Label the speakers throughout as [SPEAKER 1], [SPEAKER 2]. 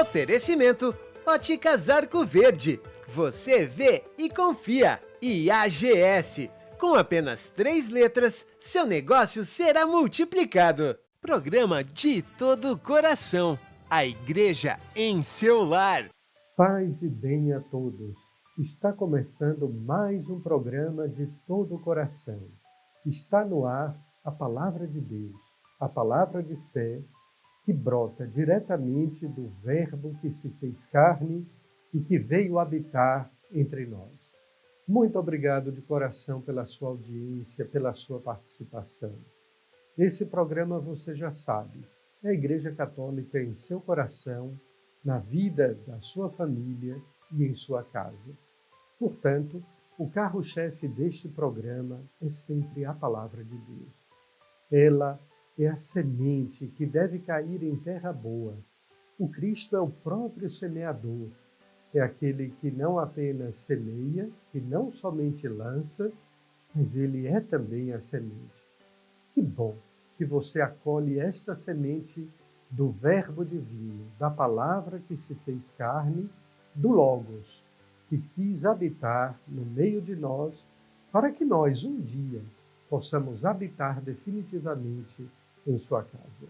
[SPEAKER 1] Oferecimento Óticas Arco Verde. Você vê e confia. E AGS. Com apenas 3 letras, seu negócio será multiplicado. Programa de todo o coração. A igreja em seu lar.
[SPEAKER 2] Paz e bem a todos. Está começando mais um programa de todo o coração. Está no ar a Palavra de Deus, a palavra de fé que brota diretamente do Verbo que se fez carne e que veio habitar entre nós. Muito obrigado de coração pela sua audiência, pela sua participação. Esse programa você já sabe, é a Igreja Católica em seu coração, na vida da sua família e em sua casa. Portanto, o carro-chefe deste programa é sempre a Palavra de Deus. Ela é a semente que deve cair em terra boa. O Cristo é o próprio semeador. É aquele que não apenas semeia, que não somente lança, mas ele é também a semente. Que bom que você acolhe esta semente do Verbo divino, da palavra que se fez carne, do Logos, que quis habitar no meio de nós, para que nós, um dia, possamos habitar definitivamente em sua casa.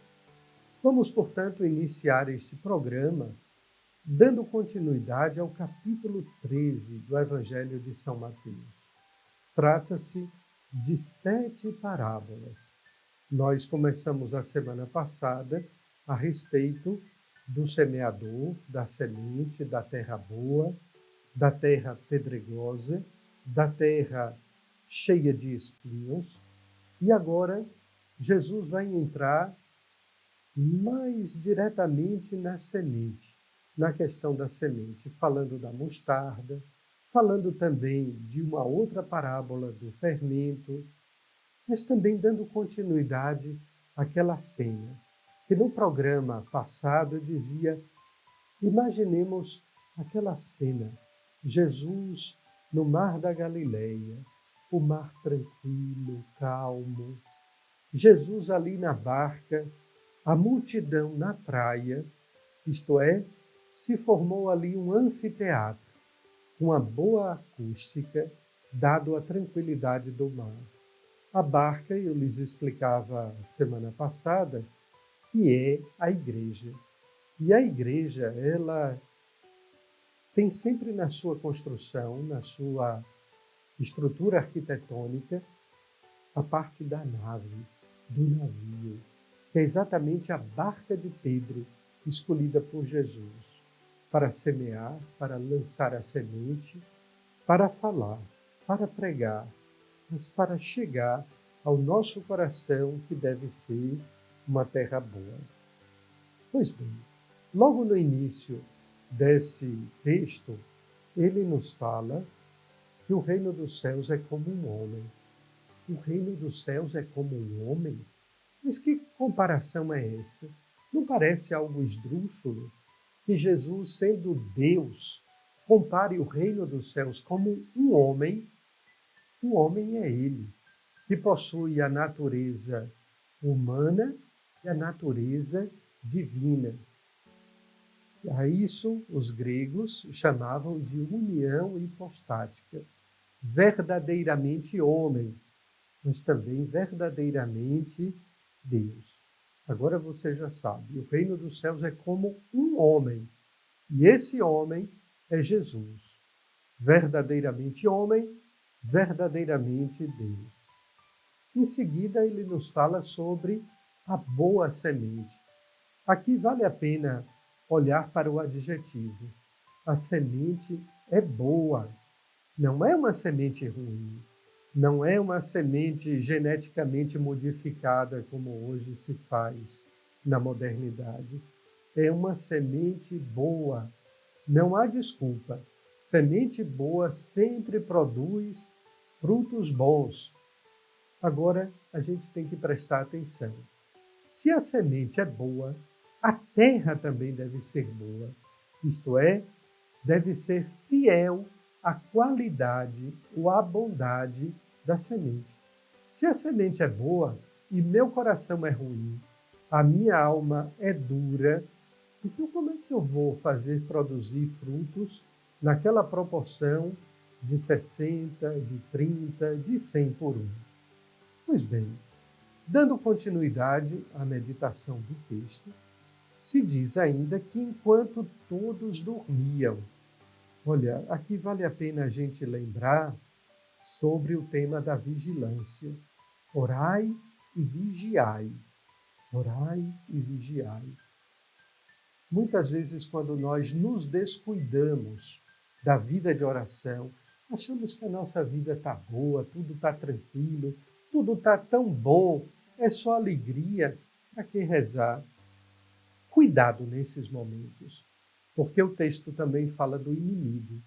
[SPEAKER 2] Vamos, portanto, iniciar este programa dando continuidade ao capítulo 13 do Evangelho de São Mateus. Trata-se de 7 parábolas. Nós começamos a semana passada a respeito do semeador, da semente, da terra boa, da terra pedregosa, da terra cheia de espinhos. E agora Jesus vai entrar mais diretamente na semente, na questão da semente, falando da mostarda, falando também de uma outra parábola do fermento, mas também dando continuidade àquela cena, que no programa passado eu dizia, imaginemos aquela cena, Jesus no mar da Galileia, o mar tranquilo, calmo, Jesus ali na barca, a multidão na praia, isto é, se formou ali um anfiteatro, uma boa acústica, dado a tranquilidade do mar. A barca, eu lhes explicava semana passada, que é a igreja. E a igreja, ela tem sempre na sua construção, na sua estrutura arquitetônica, a parte da nave, do navio, que é exatamente a barca de Pedro, escolhida por Jesus, para semear, para lançar a semente, para falar, para pregar, mas para chegar ao nosso coração, que deve ser uma terra boa. Pois bem, logo no início desse texto, ele nos fala que o reino dos céus é como um homem. O reino dos céus é como um homem? Mas que comparação é essa? Não parece algo esdrúxulo que Jesus, sendo Deus, compare o reino dos céus como um homem? O homem é ele, que possui a natureza humana e a natureza divina. A isso os gregos chamavam de união hipostática. Verdadeiramente homem, mas também verdadeiramente Deus. Agora você já sabe, o reino dos céus é como um homem, e esse homem é Jesus. Verdadeiramente homem, verdadeiramente Deus. Em seguida, ele nos fala sobre a boa semente. Aqui vale a pena olhar para o adjetivo. A semente é boa, não é uma semente ruim. Não é uma semente geneticamente modificada, como hoje se faz na modernidade. É uma semente boa. Não há desculpa. Semente boa sempre produz frutos bons. Agora, a gente tem que prestar atenção. Se a semente é boa, a terra também deve ser boa. Isto é, deve ser fiel à qualidade ou à bondade da semente. Se a semente é boa e meu coração é ruim, a minha alma é dura, Então, como é que eu vou fazer produzir frutos naquela proporção de 60, de 30, de 100 por 1? Pois bem, dando continuidade à meditação do texto, se diz ainda que enquanto todos dormiam. Olha, aqui vale a pena a gente lembrar sobre o tema da vigilância. Orai e vigiai. Orai e vigiai. Muitas vezes, quando nós nos descuidamos da vida de oração, achamos que a nossa vida está boa, tudo está tranquilo, tudo está tão bom, é só alegria. Para que rezar? Cuidado nesses momentos, porque o texto também fala do inimigo.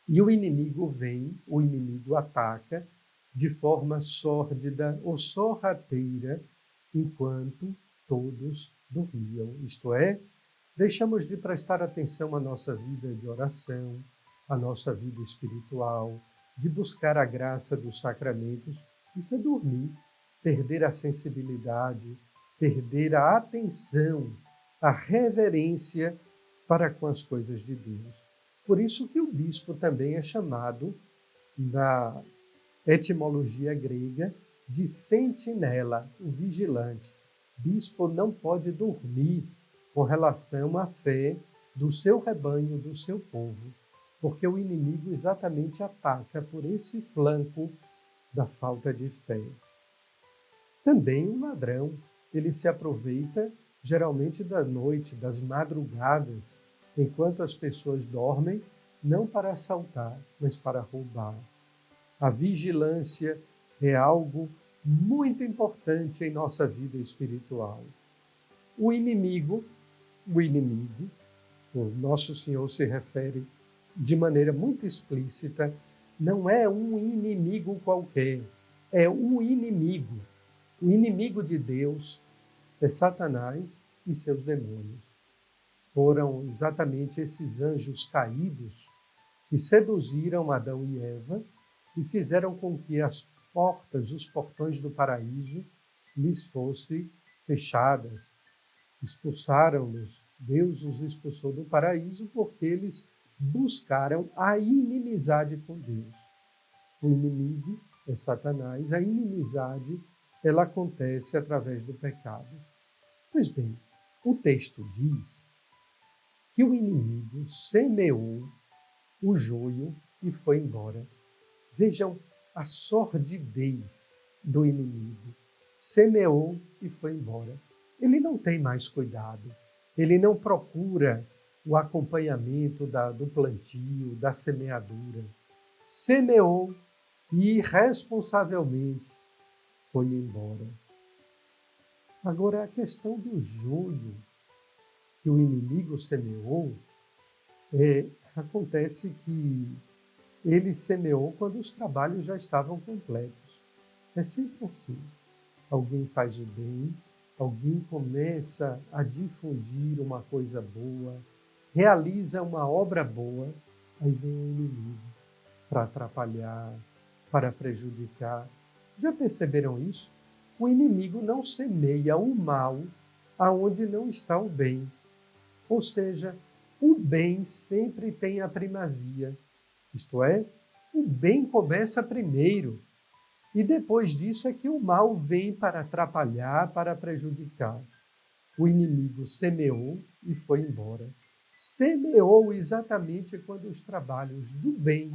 [SPEAKER 2] E o inimigo vem, o inimigo ataca de forma sórdida ou sorrateira enquanto todos dormiam. Isto é, deixamos de prestar atenção à nossa vida de oração, à nossa vida espiritual, de buscar a graça dos sacramentos. Isso é dormir, perder a sensibilidade, perder a atenção, a reverência para com as coisas de Deus. Por isso que o bispo também é chamado, na etimologia grega, de sentinela, o vigilante. Bispo não pode dormir com relação à fé do seu rebanho, do seu povo, porque o inimigo exatamente ataca por esse flanco da falta de fé. Também o ladrão, ele se aproveita geralmente da noite, das madrugadas, enquanto as pessoas dormem, não para assaltar, mas para roubar. A vigilância é algo muito importante em nossa vida espiritual. O inimigo, o nosso Senhor se refere de maneira muito explícita, não é um inimigo qualquer, é um inimigo. O inimigo de Deus é Satanás e seus demônios. Foram exatamente esses anjos caídos que seduziram Adão e Eva e fizeram com que as portas, os portões do paraíso, lhes fossem fechadas. Expulsaram-nos. Deus os expulsou do paraíso porque eles buscaram a inimizade com Deus. O inimigo é Satanás, a inimizade ela acontece através do pecado. Pois bem, o texto diz que o inimigo semeou o joio e foi embora. Vejam a sordidez do inimigo. Semeou e foi embora. Ele não tem mais cuidado. Ele não procura o acompanhamento do plantio, da semeadura. Semeou e irresponsavelmente foi embora. Agora, a questão do joio que o inimigo semeou, acontece que ele semeou quando os trabalhos já estavam completos. É sempre assim. Alguém faz o bem, alguém começa a difundir uma coisa boa, realiza uma obra boa, aí vem o inimigo para atrapalhar, para prejudicar. Já perceberam isso? O inimigo não semeia o mal aonde não está o bem. Ou seja, o bem sempre tem a primazia. Isto é, o bem começa primeiro. E depois disso é que o mal vem para atrapalhar, para prejudicar. O inimigo semeou e foi embora. Semeou exatamente quando os trabalhos do bem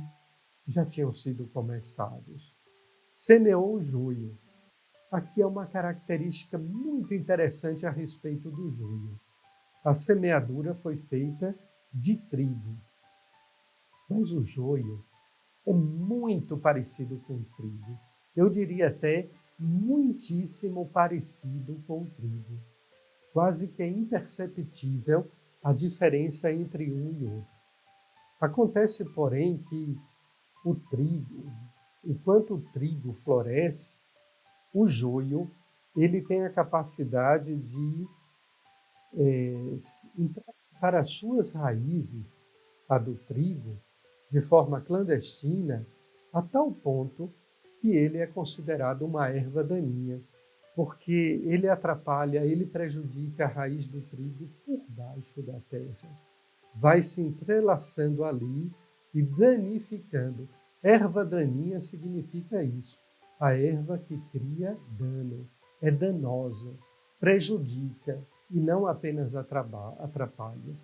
[SPEAKER 2] já tinham sido começados. Semeou o joio. Aqui é uma característica muito interessante a respeito do joio. A semeadura foi feita de trigo. Mas o joio é muito parecido com o trigo. Eu diria até muitíssimo parecido com o trigo. Quase que é imperceptível a diferença entre um e outro. Acontece, porém, que o trigo, enquanto o trigo floresce, o joio ele tem a capacidade de entrelaçar as suas raízes, a do trigo, de forma clandestina, a tal ponto que ele é considerado uma erva daninha, porque ele atrapalha, ele prejudica a raiz do trigo por debaixo da terra. Vai se entrelaçando ali e danificando. Erva daninha significa isso. A erva que cria dano, é danosa, prejudica e não apenas atrapalha.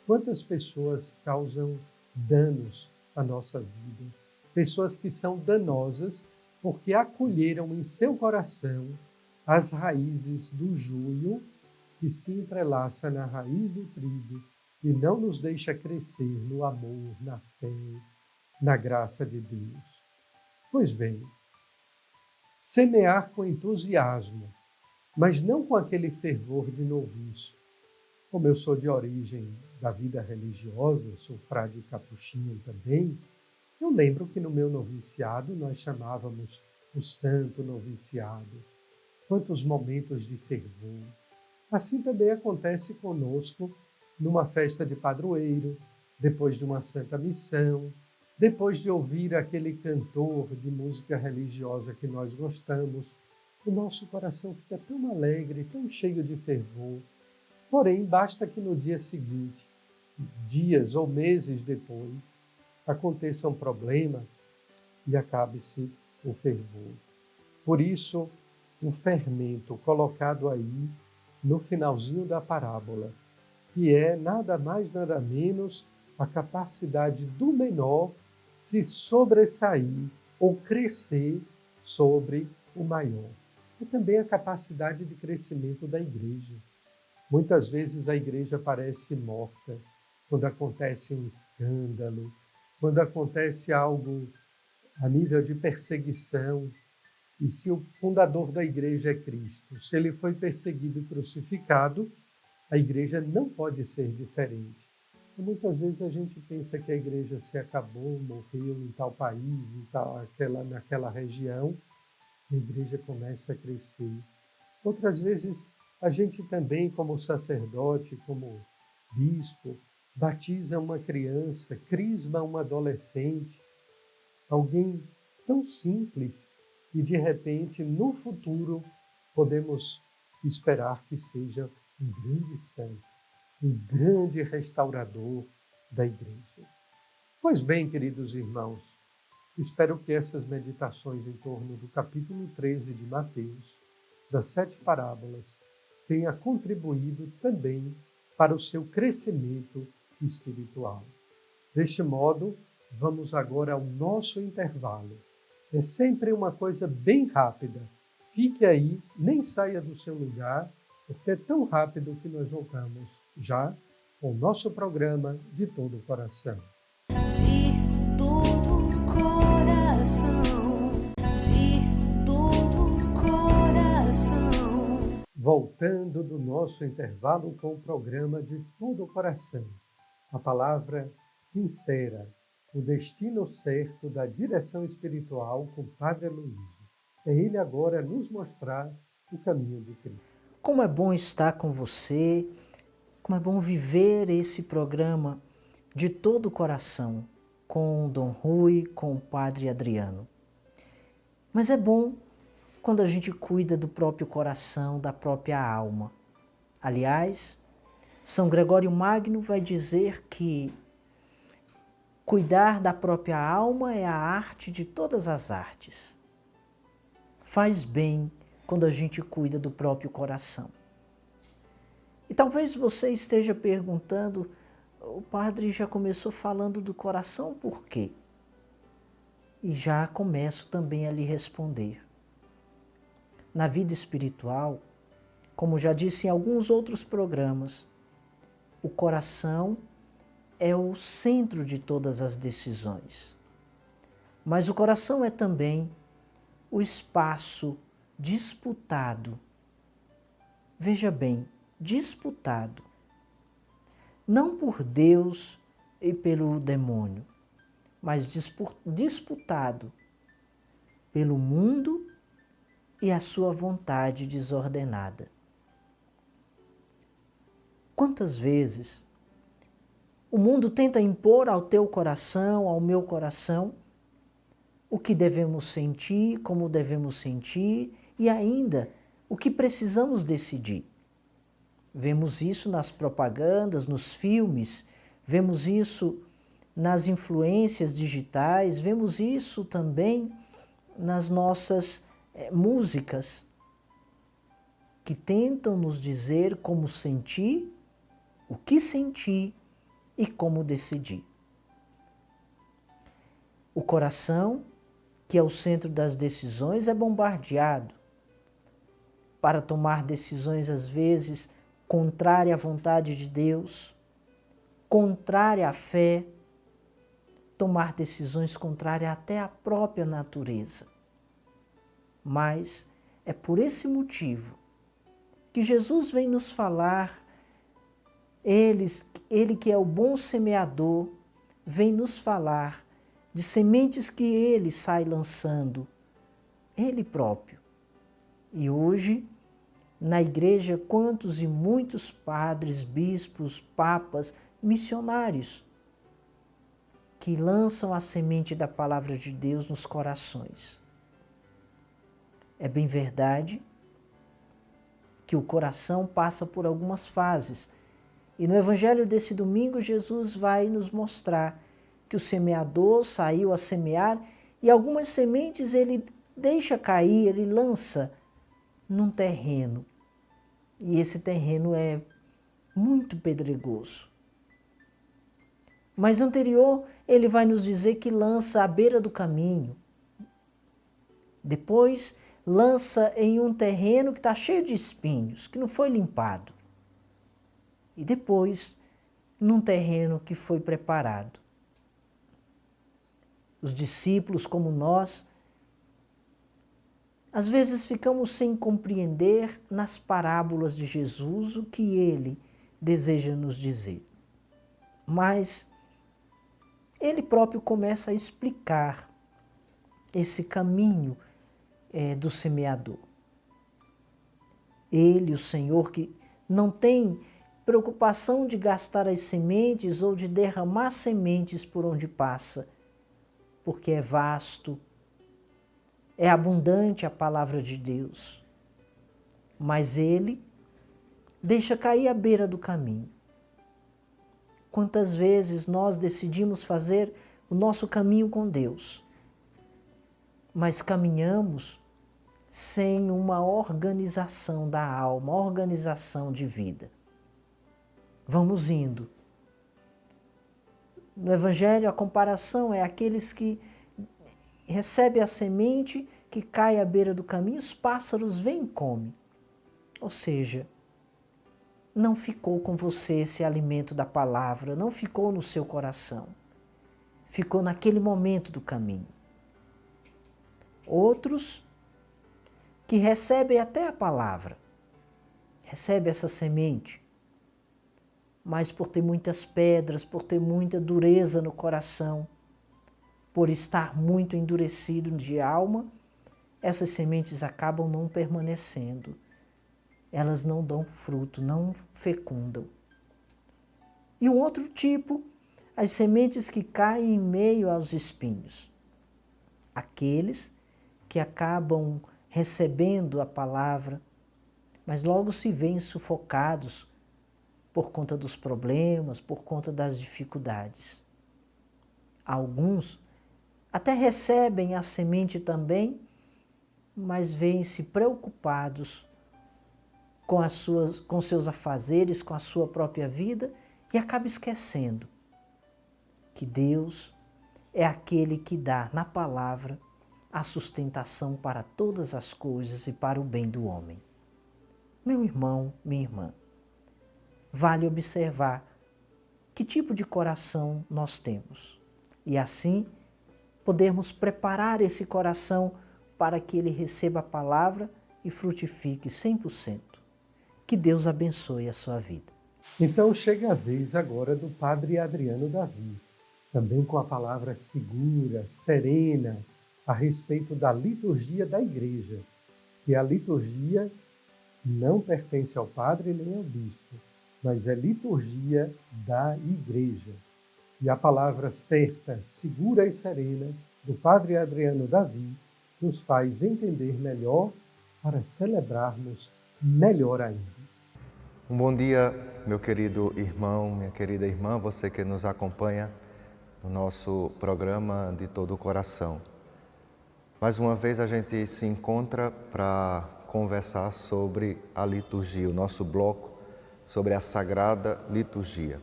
[SPEAKER 2] Quantas pessoas causam danos à nossa vida? Pessoas que são danosas porque acolheram em seu coração as raízes do joio que se entrelaça na raiz do trigo e não nos deixa crescer no amor, na fé, na graça de Deus. Pois bem, semear com entusiasmo, mas não com aquele fervor de noviço. Como eu sou de origem da vida religiosa, sou frade capuchinho também, eu lembro que no meu noviciado nós chamávamos o santo noviciado. Quantos momentos de fervor. Assim também acontece conosco numa festa de padroeiro, depois de uma santa missão, depois de ouvir aquele cantor de música religiosa que nós gostamos, o nosso coração fica tão alegre, tão cheio de fervor. Porém, basta que no dia seguinte, dias ou meses depois, aconteça um problema e acabe-se o fervor. Por isso, o fermento colocado aí no finalzinho da parábola, que é nada mais, nada menos a capacidade do menor se sobressair ou crescer sobre o maior. E também a capacidade de crescimento da igreja. Muitas vezes a igreja parece morta quando acontece um escândalo, quando acontece algo a nível de perseguição. E se o fundador da igreja é Cristo, se ele foi perseguido e crucificado, a igreja não pode ser diferente. E muitas vezes a gente pensa que a igreja se acabou, morreu em tal país, naquela região, a igreja começa a crescer. Outras vezes a gente também, como sacerdote, como bispo, batiza uma criança, crisma um adolescente, alguém tão simples, e de repente, no futuro, podemos esperar que seja um grande santo, um grande restaurador da igreja. Pois bem, queridos irmãos, espero que essas meditações em torno do capítulo 13 de Mateus, das 7 parábolas, tenha contribuído também para o seu crescimento espiritual. Deste modo, vamos agora ao nosso intervalo. É sempre uma coisa bem rápida. Fique aí, nem saia do seu lugar, porque é tão rápido que nós voltamos já com o nosso programa De Todo o Coração.
[SPEAKER 3] De todo o coração, de todo o coração.
[SPEAKER 2] Voltando do nosso intervalo com o programa De Todo o Coração. A palavra sincera, o destino certo da direção espiritual com o Padre Aloísio. É ele agora nos mostrar o caminho de Cristo.
[SPEAKER 4] Como é bom estar com você, como é bom viver esse programa de todo o coração, com o Dom Rui, com o Padre Adriano. Mas é bom quando a gente cuida do próprio coração, da própria alma. Aliás, São Gregório Magno vai dizer que cuidar da própria alma é a arte de todas as artes. Faz bem quando a gente cuida do próprio coração. E talvez você esteja perguntando, o padre já começou falando do coração, por quê? E já começo também a lhe responder. Na vida espiritual, como já disse em alguns outros programas, o coração é o centro de todas as decisões. Mas o coração é também o espaço disputado. Veja bem, disputado. Não por Deus e pelo demônio, mas disputado pelo mundo e a sua vontade desordenada. Quantas vezes o mundo tenta impor ao teu coração, ao meu coração, o que devemos sentir, como devemos sentir e ainda o que precisamos decidir. Vemos isso nas propagandas, nos filmes, vemos isso nas influências digitais, vemos isso também nas nossas músicas, que tentam nos dizer como sentir, o que sentir e como decidir. O coração, que é o centro das decisões, é bombardeado para tomar decisões, às vezes, contrárias à vontade de Deus, contrárias à fé, tomar decisões contrárias até à própria natureza. Mas é por esse motivo que Jesus vem nos falar, Ele que é o bom semeador, vem nos falar de sementes que Ele sai lançando, Ele próprio. E hoje, na igreja, quantos e muitos padres, bispos, papas, missionários, que lançam a semente da palavra de Deus nos corações. É bem verdade que o coração passa por algumas fases. E no evangelho desse domingo, Jesus vai nos mostrar que o semeador saiu a semear e algumas sementes ele deixa cair, ele lança num terreno. E esse terreno é muito pedregoso. Mas anterior, ele vai nos dizer que lança à beira do caminho. Depois, lança em um terreno que está cheio de espinhos, que não foi limpado. E depois, num terreno que foi preparado. Os discípulos, como nós, às vezes ficamos sem compreender nas parábolas de Jesus o que ele deseja nos dizer. Mas ele próprio começa a explicar esse caminho do semeador. Ele, o Senhor, que não tem preocupação de gastar as sementes ou de derramar sementes por onde passa, porque é vasto, é abundante a palavra de Deus, mas Ele deixa cair à beira do caminho. Quantas vezes nós decidimos fazer o nosso caminho com Deus, mas caminhamos sem uma organização da alma, organização de vida. Vamos indo. No Evangelho, a comparação é aqueles que recebem a semente que cai à beira do caminho, os pássaros vêm e comem. Ou seja, não ficou com você esse alimento da palavra, não ficou no seu coração. Ficou naquele momento do caminho. Outros que recebem até a palavra, recebem essa semente, mas por ter muitas pedras, por ter muita dureza no coração, por estar muito endurecido de alma, essas sementes acabam não permanecendo. Elas não dão fruto, não fecundam. E um outro tipo, as sementes que caem em meio aos espinhos. Aqueles que acabam recebendo a palavra, mas logo se veem sufocados por conta dos problemas, por conta das dificuldades. Alguns até recebem a semente também, mas veem-se preocupados com seus afazeres, com a sua própria vida e acabam esquecendo que Deus é aquele que dá na palavra a sustentação para todas as coisas e para o bem do homem. Meu irmão, minha irmã, vale observar que tipo de coração nós temos e assim podermos preparar esse coração para que ele receba a palavra e frutifique 100%. Que Deus abençoe a sua vida.
[SPEAKER 2] Então chega a vez agora do Padre Adriano Davi, também com a palavra segura, serena, a respeito da liturgia da igreja, que a liturgia não pertence ao padre nem ao bispo, mas é liturgia da igreja. E a palavra certa, segura e serena do Padre Adriano Davi nos faz entender melhor para celebrarmos melhor ainda.
[SPEAKER 5] Um bom dia, meu querido irmão, minha querida irmã, você que nos acompanha no nosso programa de todo o coração. Mais uma vez a gente se encontra para conversar sobre a liturgia, o nosso bloco sobre a Sagrada Liturgia.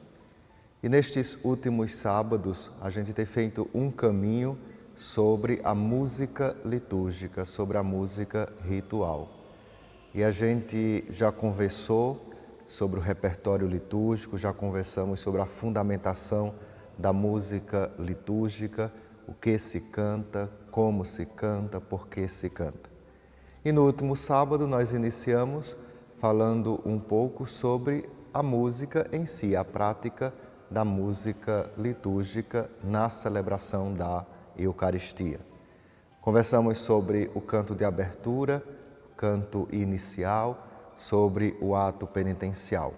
[SPEAKER 5] E nestes últimos sábados a gente tem feito um caminho sobre a música litúrgica, sobre a música ritual. E a gente já conversou sobre o repertório litúrgico, já conversamos sobre a fundamentação da música litúrgica, o que se canta, como se canta, por que se canta. E no último sábado nós iniciamos falando um pouco sobre a música em si, a prática da música litúrgica na celebração da Eucaristia. Conversamos sobre o canto de abertura, canto inicial, sobre o ato penitencial.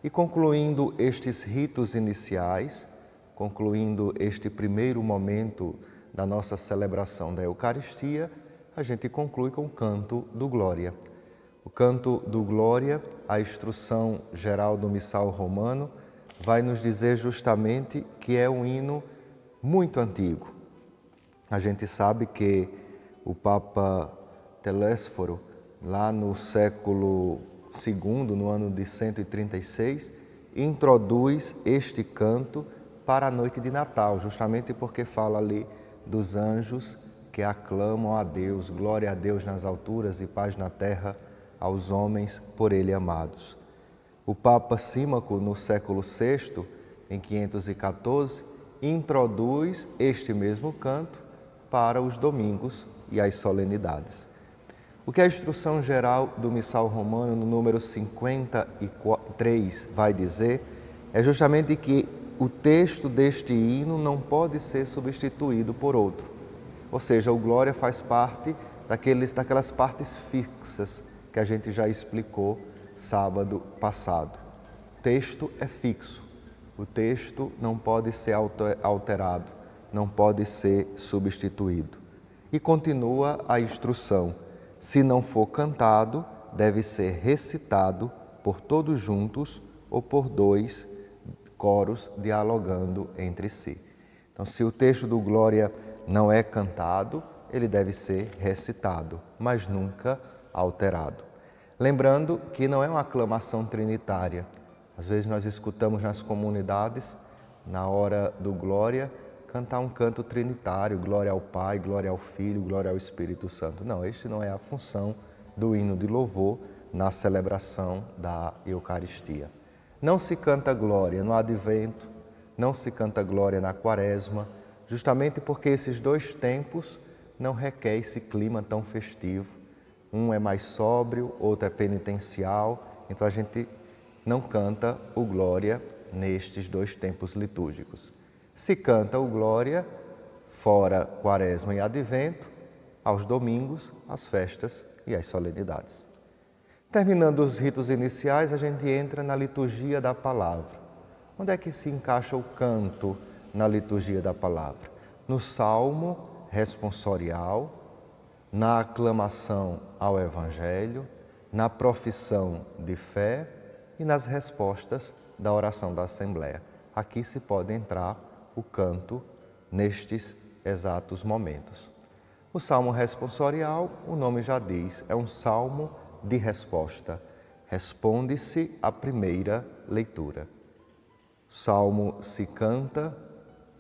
[SPEAKER 5] E concluindo estes ritos iniciais, concluindo este primeiro momento da nossa celebração da Eucaristia, a gente conclui com o canto do Glória. O canto do Glória, a instrução geral do Missal Romano, vai nos dizer justamente que é um hino muito antigo. A gente sabe que o Papa Telésforo, lá no século II, no ano de 136, introduz este canto para a noite de Natal, justamente porque fala ali dos anjos que aclamam a Deus, glória a Deus nas alturas e paz na terra aos homens por Ele amados. O Papa Símaco, no século VI, em 514, introduz este mesmo canto para os domingos e as solenidades. O que a instrução geral do Missal Romano, no número 53, vai dizer é justamente que o texto deste hino não pode ser substituído por outro. Ou seja, o Glória faz parte daquelas partes fixas que a gente já explicou sábado passado. O texto é fixo, o texto não pode ser alterado, não pode ser substituído. E continua a instrução: se não for cantado, deve ser recitado por todos juntos ou por dois coros dialogando entre si. Então, se o texto do Glória não é cantado, ele deve ser recitado, mas nunca alterado. Lembrando que não é uma aclamação trinitária. Às vezes nós escutamos nas comunidades, na hora do Glória, cantar um canto trinitário, glória ao Pai, glória ao Filho, glória ao Espírito Santo. Não, este não é a função do hino de louvor na celebração da Eucaristia. Não se canta glória no Advento, não se canta glória na Quaresma, justamente porque esses dois tempos não requer esse clima tão festivo. Um é mais sóbrio, outro é penitencial, então a gente não canta o glória nestes dois tempos litúrgicos. Se canta o Glória fora Quaresma e Advento, aos domingos, às festas e às solenidades. Terminando os ritos iniciais, a gente entra na liturgia da palavra. Onde é que se encaixa o canto na liturgia da palavra? No salmo responsorial, na aclamação ao Evangelho, na profissão de fé e nas respostas da oração da Assembleia. Aqui se pode entrar o canto nestes exatos momentos. O salmo responsorial, o nome já diz, é um salmo de resposta. Responde-se à primeira leitura. O salmo se canta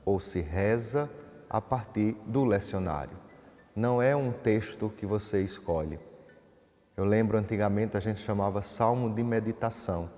[SPEAKER 5] ou se reza a partir do lecionário. Não é um texto que você escolhe. Eu lembro antigamente a gente chamava salmo de meditação.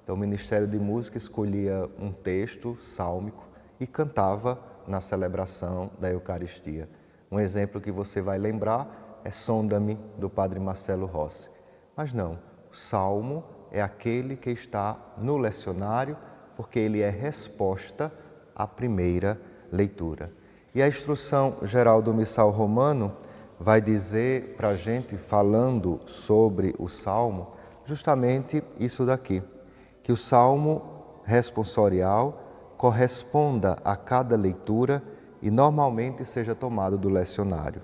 [SPEAKER 5] Então o Ministério de Música escolhia um texto sálmico e cantava na celebração da Eucaristia. Um exemplo que você vai lembrar é Sonda-me, do Padre Marcelo Rossi. Mas não, o salmo é aquele que está no lecionário, porque ele é resposta à primeira leitura. E a instrução geral do Missal Romano vai dizer para a gente, falando sobre o salmo, justamente isso daqui, que o salmo responsorial corresponda a cada leitura e normalmente seja tomado do lecionário.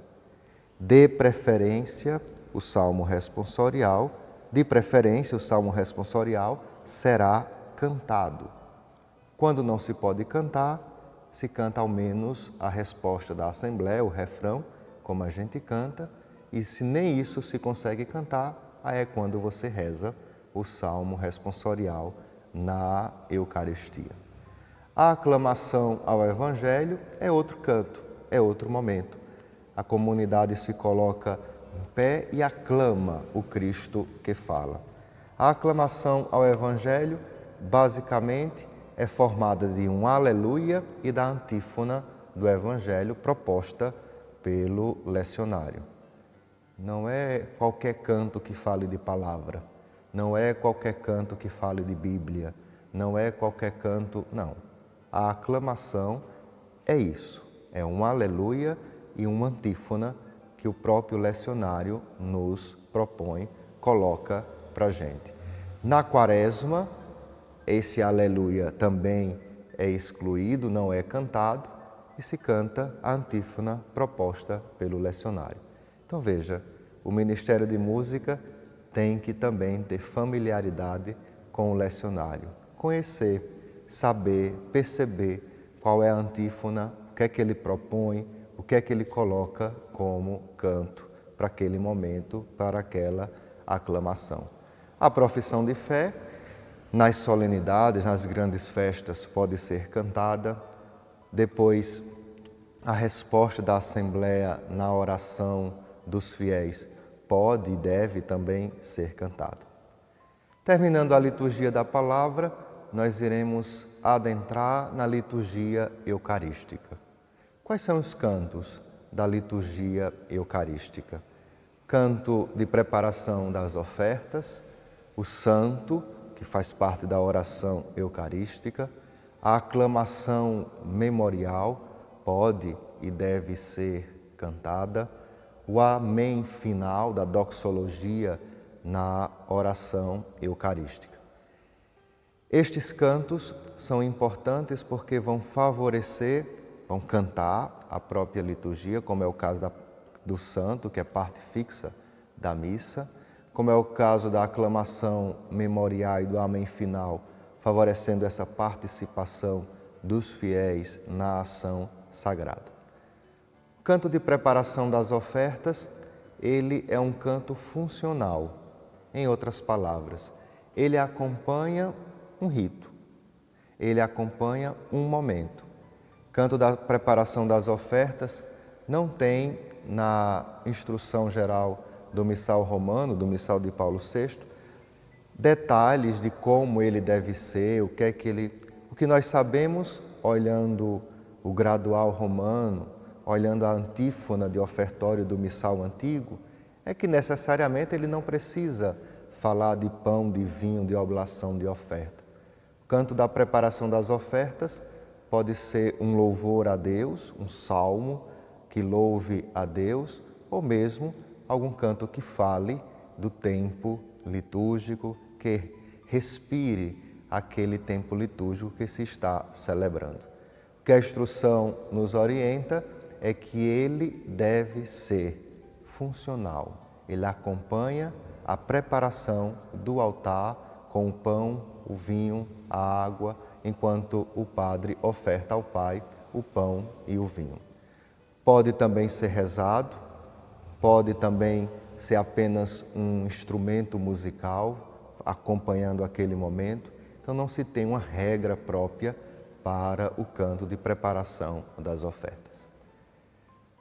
[SPEAKER 5] Dê preferência, o salmo responsorial, De preferência, o salmo responsorial será cantado. Quando não se pode cantar, se canta ao menos a resposta da Assembleia, o refrão, como a gente canta, e se nem isso se consegue cantar, aí é quando você reza o salmo responsorial na Eucaristia. A aclamação ao Evangelho é outro canto, é outro momento. A comunidade se coloca em pé e aclama o Cristo que fala. A aclamação ao Evangelho, basicamente, é formada de um aleluia e da antífona do Evangelho proposta pelo lecionário. Não é qualquer canto que fale de palavra, não é qualquer canto que fale de Bíblia, não é qualquer canto, não. A aclamação é isso, é um aleluia e uma antífona que o próprio lecionário nos propõe, coloca para a gente. Na Quaresma, esse aleluia também é excluído, não é cantado, e se canta a antífona proposta pelo lecionário. Então veja, o Ministério de Música tem que também ter familiaridade com o lecionário, conhecer, saber, perceber qual é a antífona, o que é que ele propõe, o que é que ele coloca como canto para aquele momento, para aquela aclamação. A profissão de fé, nas solenidades, nas grandes festas, pode ser cantada. Depois, a resposta da Assembleia na oração dos fiéis pode e deve também ser cantada. Terminando a liturgia da palavra, nós iremos adentrar na liturgia eucarística. Quais são os cantos da liturgia eucarística? Canto de preparação das ofertas, o santo, que faz parte da oração eucarística, a aclamação memorial pode e deve ser cantada, o amém final da doxologia na oração eucarística. Estes cantos são importantes porque vão favorecer, vão cantar a própria liturgia, como é o caso do santo, que é parte fixa da missa, como é o caso da aclamação memorial e do amém final, favorecendo essa participação dos fiéis na ação sagrada. O canto de preparação das ofertas, ele é um canto funcional. Em outras palavras, ele acompanha um rito, ele acompanha um momento. Canto da preparação das ofertas não tem na instrução geral do missal romano, do missal de Paulo VI, detalhes de como ele deve ser, o que nós sabemos olhando o gradual romano, olhando a antífona de ofertório do missal antigo, é que necessariamente ele não precisa falar de pão, de vinho, de oblação, de oferta. O canto da preparação das ofertas pode ser um louvor a Deus, um salmo que louve a Deus, ou mesmo algum canto que fale do tempo litúrgico, que respire aquele tempo litúrgico que se está celebrando. O que a instrução nos orienta é que ele deve ser funcional. Ele acompanha a preparação do altar com o pão, o vinho, a água, enquanto o padre oferta ao Pai o pão e o vinho. Pode também ser rezado, pode também ser apenas um instrumento musical acompanhando aquele momento. Então não se tem uma regra própria para o canto de preparação das ofertas.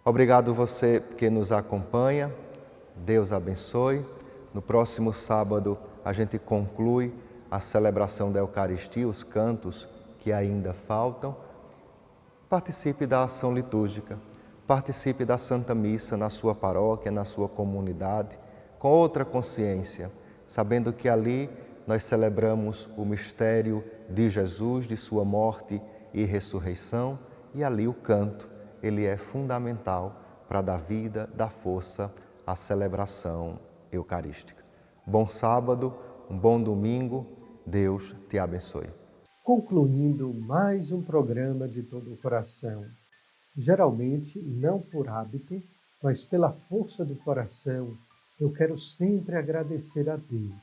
[SPEAKER 5] Obrigado você que nos acompanha. Deus abençoe. No próximo sábado a gente conclui a celebração da Eucaristia, os cantos que ainda faltam. Participe da ação litúrgica, participe da Santa Missa na sua paróquia, na sua comunidade, com outra consciência, sabendo que ali nós celebramos o mistério de Jesus, de sua morte e ressurreição, e ali o canto, ele é fundamental para dar vida, dar força à celebração eucarística. Bom sábado, um bom domingo, Deus te abençoe.
[SPEAKER 2] Concluindo mais um programa de todo o coração, geralmente não por hábito, mas pela força do coração, Eu quero sempre agradecer a Deus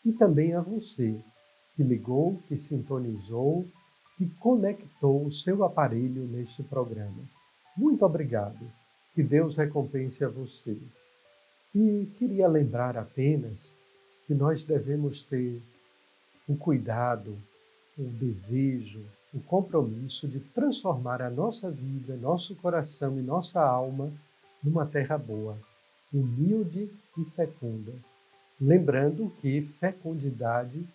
[SPEAKER 2] e também a você que ligou, que sintonizou, que conectou o seu aparelho neste programa. Muito obrigado. Que Deus recompense a você. E queria lembrar apenas que nós devemos ter o cuidado, o desejo, o compromisso de transformar a nossa vida, nosso coração e nossa alma numa terra boa, humilde e fecunda. Lembrando que fecundidade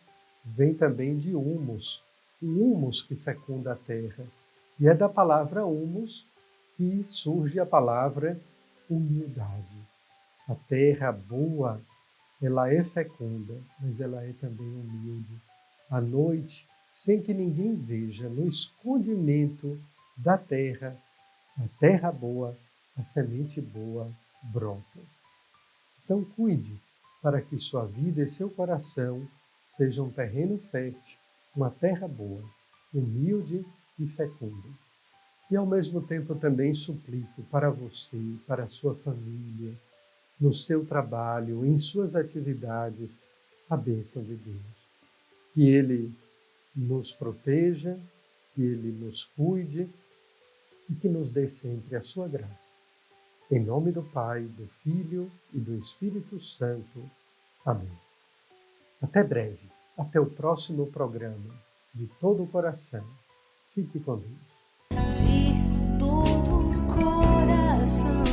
[SPEAKER 2] vem também de humus, o humus que fecunda a terra. E é da palavra humus que surge a palavra humildade. A terra boa, ela é fecunda, mas ela é também humilde. À noite, sem que ninguém veja, no escondimento da terra, a terra boa, a semente boa brota. Então cuide para que sua vida e seu coração sejam um terreno fértil, uma terra boa, humilde e fecunda. E ao mesmo tempo também suplico para você, para a sua família, no seu trabalho, em suas atividades, a bênção de Deus. Que Ele nos proteja, que Ele nos cuide e que nos dê sempre a sua graça. Em nome do Pai, do Filho e do Espírito Santo. Amém. Até breve, até o próximo programa. De todo o coração, fique com Deus.
[SPEAKER 3] De todo o coração.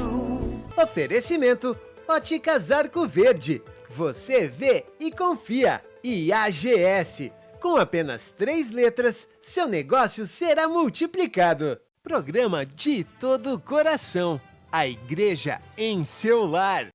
[SPEAKER 1] Oferecimento Óticas Arco Verde. Você vê e confia. E AGS. Com apenas 3 letras, seu negócio será multiplicado. Programa De Todo o Coração. A igreja em seu lar.